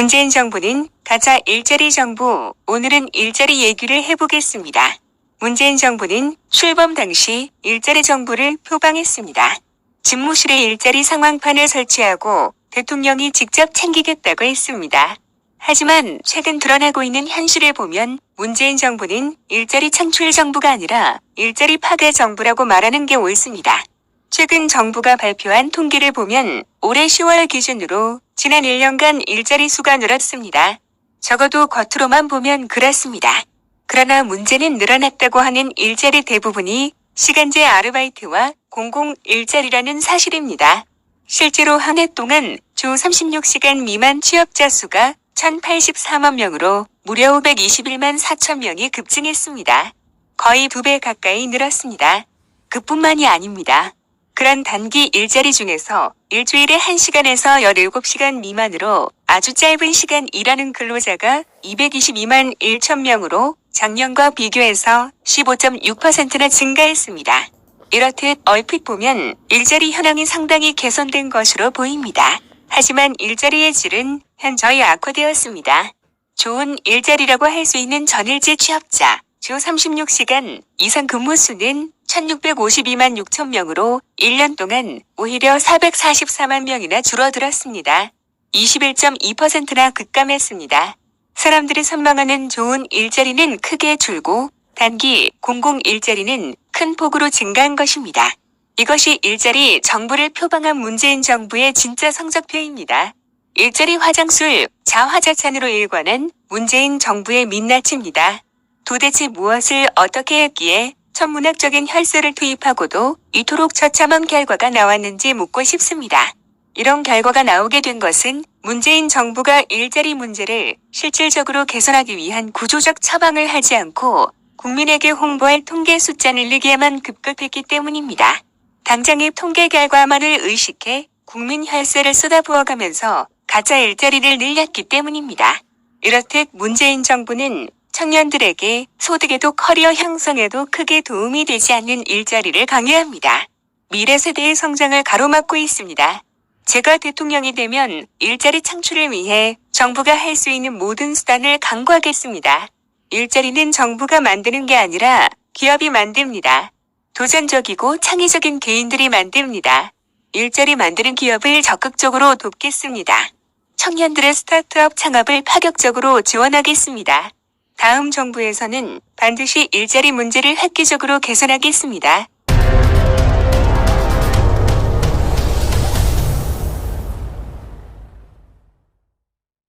문재인 정부는 가짜 일자리 정부, 오늘은 일자리 얘기를 해보겠습니다. 문재인 정부는 출범 당시 일자리 정부를 표방했습니다. 집무실에 일자리 상황판을 설치하고 대통령이 직접 챙기겠다고 했습니다. 하지만 최근 드러나고 있는 현실을 보면 문재인 정부는 일자리 창출 정부가 아니라 일자리 파괴 정부라고 말하는 게 옳습니다. 최근 정부가 발표한 통계를 보면 올해 10월 기준으로 지난 1년간 일자리 수가 늘었습니다. 적어도 겉으로만 보면 그렇습니다. 그러나 문제는 늘어났다고 하는 일자리 대부분이 시간제 아르바이트와 공공 일자리라는 사실입니다. 실제로 한 해 동안 주 36시간 미만 취업자 수가 1,084만 명으로 무려 521만 4천 명이 급증했습니다. 거의 2배 가까이 늘었습니다. 그뿐만이 아닙니다. 그런 단기 일자리 중에서 일주일에 1시간에서 17시간 미만으로 아주 짧은 시간 일하는 근로자가 222만 1천 명으로 작년과 비교해서 15.6%나 증가했습니다. 이렇듯 얼핏 보면 일자리 현황이 상당히 개선된 것으로 보입니다. 하지만 일자리의 질은 현저히 악화되었습니다. 좋은 일자리라고 할 수 있는 전일제 취업자, 주 36시간 이상 근무 수는 1,652만 6천 명으로 1년 동안 오히려 444만 명이나 줄어들었습니다. 21.2%나 급감했습니다. 사람들이 선망하는 좋은 일자리는 크게 줄고 단기 공공 일자리는 큰 폭으로 증가한 것입니다. 이것이 일자리 정부를 표방한 문재인 정부의 진짜 성적표입니다. 일자리 화장술 자화자찬으로 일관한 문재인 정부의 민낯입니다. 도대체 무엇을 어떻게 했기에 천문학적인 혈세를 투입하고도 이토록 처참한 결과가 나왔는지 묻고 싶습니다. 이런 결과가 나오게 된 것은 문재인 정부가 일자리 문제를 실질적으로 개선하기 위한 구조적 처방을 하지 않고 국민에게 홍보할 통계 숫자 늘리기에만 급급했기 때문입니다. 당장의 통계 결과만을 의식해 국민 혈세를 쏟아부어가면서 가짜 일자리를 늘렸기 때문입니다. 이렇듯 문재인 정부는 청년들에게 소득에도 커리어 형성에도 크게 도움이 되지 않는 일자리를 강요합니다. 미래 세대의 성장을 가로막고 있습니다. 제가 대통령이 되면 일자리 창출을 위해 정부가 할 수 있는 모든 수단을 강구하겠습니다. 일자리는 정부가 만드는 게 아니라 기업이 만듭니다. 도전적이고 창의적인 개인들이 만듭니다. 일자리 만드는 기업을 적극적으로 돕겠습니다. 청년들의 스타트업 창업을 파격적으로 지원하겠습니다. 다음 정부에서는 반드시 일자리 문제를 획기적으로 개선하겠습니다.